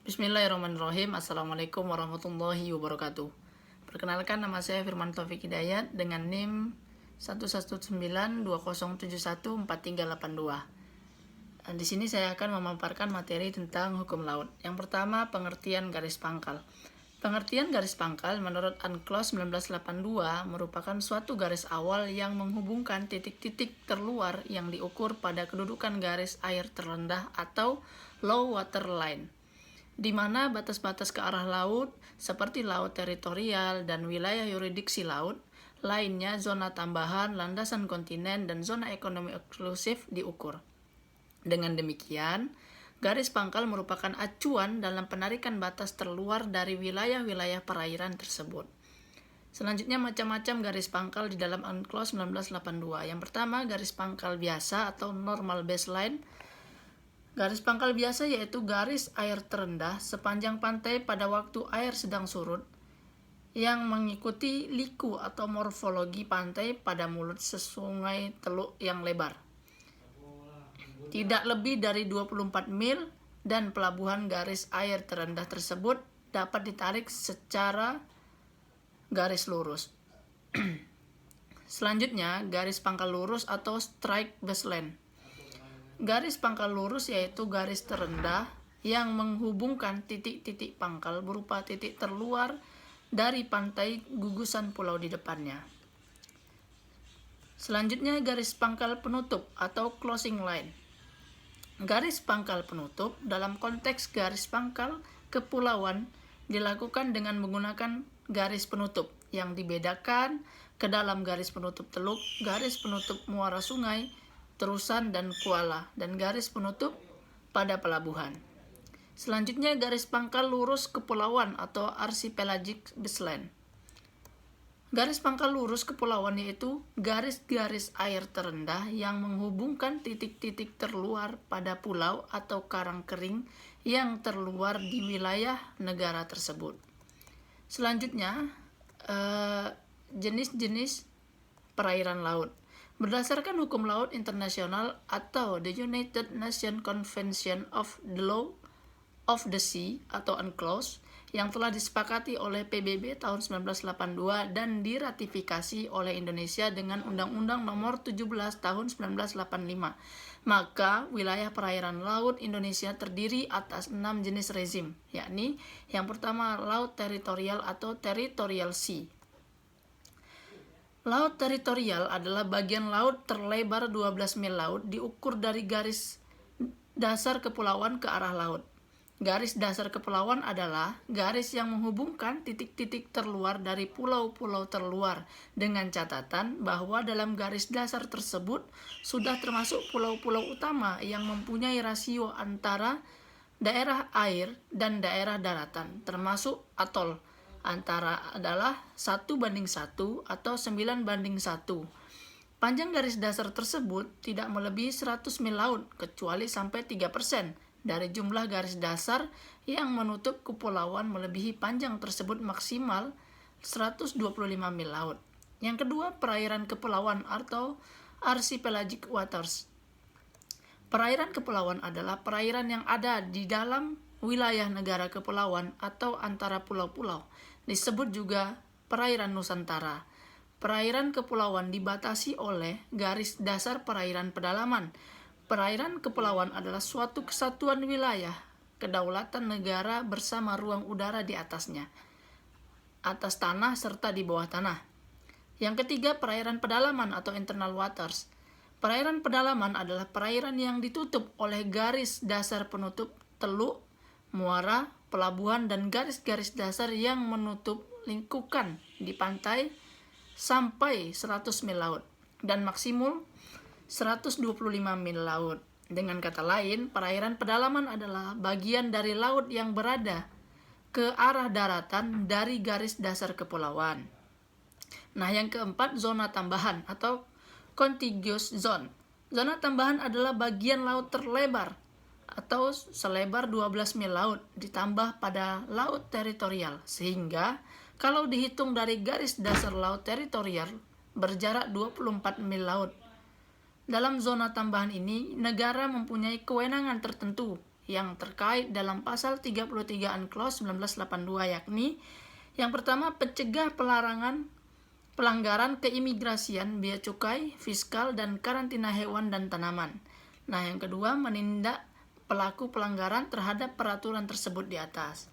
Bismillahirrahmanirrahim. Assalamualaikum warahmatullahi wabarakatuh. Perkenalkan, nama saya Firman Taufik Hidayat dengan NIM 11920714382. Di sini saya akan memaparkan materi tentang hukum laut. Yang pertama, pengertian garis pangkal. Pengertian garis pangkal menurut UNCLOS 1982 merupakan suatu garis awal yang menghubungkan titik-titik terluar yang diukur pada kedudukan garis air terendah atau low water line, di mana batas-batas ke arah laut seperti laut teritorial dan wilayah yurisdiksi laut lainnya, zona tambahan, landasan kontinen, dan zona ekonomi eksklusif diukur. Dengan demikian, garis pangkal merupakan acuan dalam penarikan batas terluar dari wilayah-wilayah perairan tersebut. Selanjutnya, macam-macam garis pangkal di dalam UNCLOS 1982. Yang pertama, garis pangkal biasa atau normal baseline. Garis pangkal biasa yaitu garis air terendah sepanjang pantai pada waktu air sedang surut yang mengikuti liku atau morfologi pantai pada mulut sesungai teluk yang lebar, tidak lebih dari 24 mil, dan pelabuhan garis air terendah tersebut dapat ditarik secara garis lurus. Selanjutnya, garis pangkal lurus atau strike baseline. Garis pangkal lurus yaitu garis terendah yang menghubungkan titik-titik pangkal berupa titik terluar dari pantai gugusan pulau di depannya. Selanjutnya, garis pangkal penutup atau closing line. Garis pangkal penutup dalam konteks garis pangkal kepulauan dilakukan dengan menggunakan garis penutup yang dibedakan ke dalam garis penutup teluk, garis penutup muara sungai, terusan dan kuala, dan garis penutup pada pelabuhan. Selanjutnya, garis pangkal lurus kepulauan atau archipelagic baseline. Garis pangkal lurus kepulauan yaitu garis-garis air terendah yang menghubungkan titik-titik terluar pada pulau atau karang kering yang terluar di wilayah negara tersebut. Selanjutnya, jenis-jenis perairan laut. Berdasarkan hukum laut internasional atau The United Nations Convention of the Law of the Sea atau UNCLOS yang telah disepakati oleh PBB tahun 1982 dan diratifikasi oleh Indonesia dengan Undang-Undang Nomor 17 tahun 1985, maka wilayah perairan laut Indonesia terdiri atas 6 jenis rezim, yakni yang pertama laut teritorial atau territorial sea. Laut teritorial adalah bagian laut terlebar 12 mil laut diukur dari garis dasar kepulauan ke arah laut. Garis dasar kepulauan adalah garis yang menghubungkan titik-titik terluar dari pulau-pulau terluar, dengan catatan bahwa dalam garis dasar tersebut sudah termasuk pulau-pulau utama yang mempunyai rasio antara daerah air dan daerah daratan, termasuk atol, antara adalah 1:1 atau 9:1. Panjang garis dasar tersebut tidak melebihi 100 mil laut, kecuali sampai 3% dari jumlah garis dasar yang menutup kepulauan melebihi panjang tersebut maksimal 125 mil laut. Yang kedua, perairan kepulauan atau archipelagic waters. Perairan kepulauan adalah perairan yang ada di dalam wilayah negara kepulauan atau antara pulau-pulau. Disebut juga perairan Nusantara. Perairan kepulauan dibatasi oleh garis dasar perairan pedalaman. Perairan kepulauan adalah suatu kesatuan wilayah kedaulatan negara bersama ruang udara di atasnya, atas tanah serta di bawah tanah. Yang ketiga, perairan pedalaman atau internal waters. Perairan pedalaman adalah perairan yang ditutup oleh garis dasar penutup teluk, muara, pelabuhan, dan garis-garis dasar yang menutup lingkukan di pantai sampai 100 mil laut dan maksimum 125 mil laut. Dengan kata lain, perairan pedalaman adalah bagian dari laut yang berada ke arah daratan dari garis dasar kepulauan. Nah, yang keempat, zona tambahan atau contiguous zone. Zona tambahan adalah bagian laut terlebar atau selebar 12 mil laut ditambah pada laut teritorial, sehingga kalau dihitung dari garis dasar laut teritorial berjarak 24 mil laut. Dalam zona tambahan ini, negara mempunyai kewenangan tertentu yang terkait dalam pasal 33 UNCLOS 1982, yakni yang pertama, pencegah pelanggaran keimigrasian, bea cukai, fiskal, dan karantina hewan dan tanaman. Nah, yang kedua, menindak pelaku pelanggaran terhadap peraturan tersebut di atas.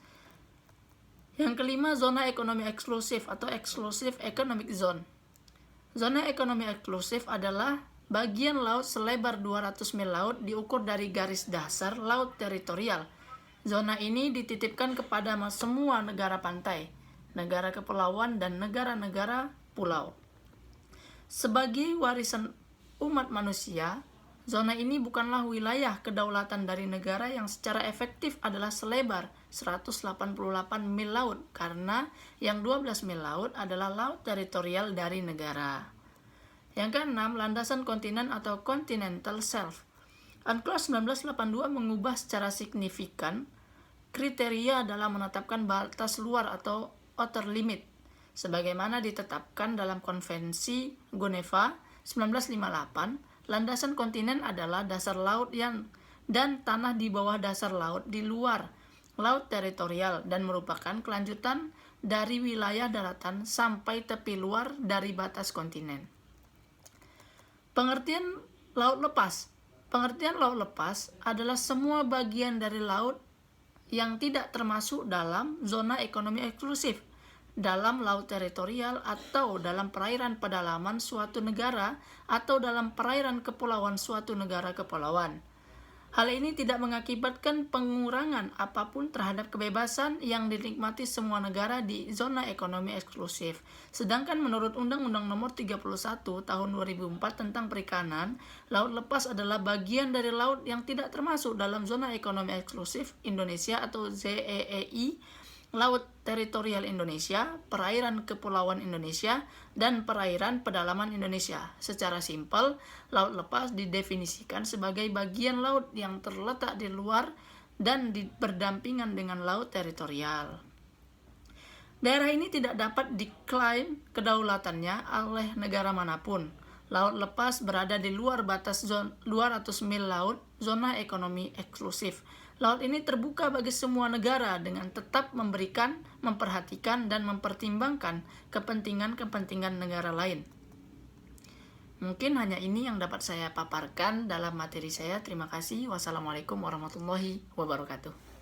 Yang kelima, zona ekonomi eksklusif atau exclusive economic zone. Zona ekonomi eksklusif adalah bagian laut selebar 200 mil laut diukur dari garis dasar laut teritorial. Zona ini dititipkan kepada semua negara pantai, negara kepulauan, dan negara-negara pulau. Sebagai warisan umat manusia, zona ini bukanlah wilayah kedaulatan dari negara yang secara efektif adalah selebar 188 mil laut, karena yang 12 mil laut adalah laut teritorial dari negara. Yang keenam, landasan kontinen atau continental shelf. UNCLOS 1982 mengubah secara signifikan kriteria dalam menetapkan batas luar atau outer limit, sebagaimana ditetapkan dalam Konvensi Geneva 1958. Landasan kontinen adalah dasar laut dan tanah di bawah dasar laut di luar laut teritorial dan merupakan kelanjutan dari wilayah daratan sampai tepi luar dari batas kontinen. Pengertian laut lepas. Pengertian laut lepas adalah semua bagian dari laut yang tidak termasuk dalam zona ekonomi eksklusif, dalam laut teritorial atau dalam perairan pedalaman suatu negara atau dalam perairan kepulauan suatu negara kepulauan. Hal ini tidak mengakibatkan pengurangan apapun terhadap kebebasan yang dinikmati semua negara di zona ekonomi eksklusif. Sedangkan menurut Undang-Undang Nomor 31 Tahun 2004 tentang Perikanan, laut lepas adalah bagian dari laut yang tidak termasuk dalam zona ekonomi eksklusif Indonesia atau ZEEI, laut teritorial Indonesia, perairan kepulauan Indonesia, dan perairan pedalaman Indonesia. Secara simpel, laut lepas didefinisikan sebagai bagian laut yang terletak di luar dan berdampingan dengan laut teritorial. Daerah ini tidak dapat diklaim kedaulatannya oleh negara manapun. Laut lepas berada di luar batas 200 mil laut, zona ekonomi eksklusif. Laut ini terbuka bagi semua negara dengan tetap memperhatikan dan mempertimbangkan kepentingan-kepentingan negara lain. Mungkin hanya ini yang dapat saya paparkan dalam materi saya. Terima kasih. Wassalamualaikum warahmatullahi wabarakatuh.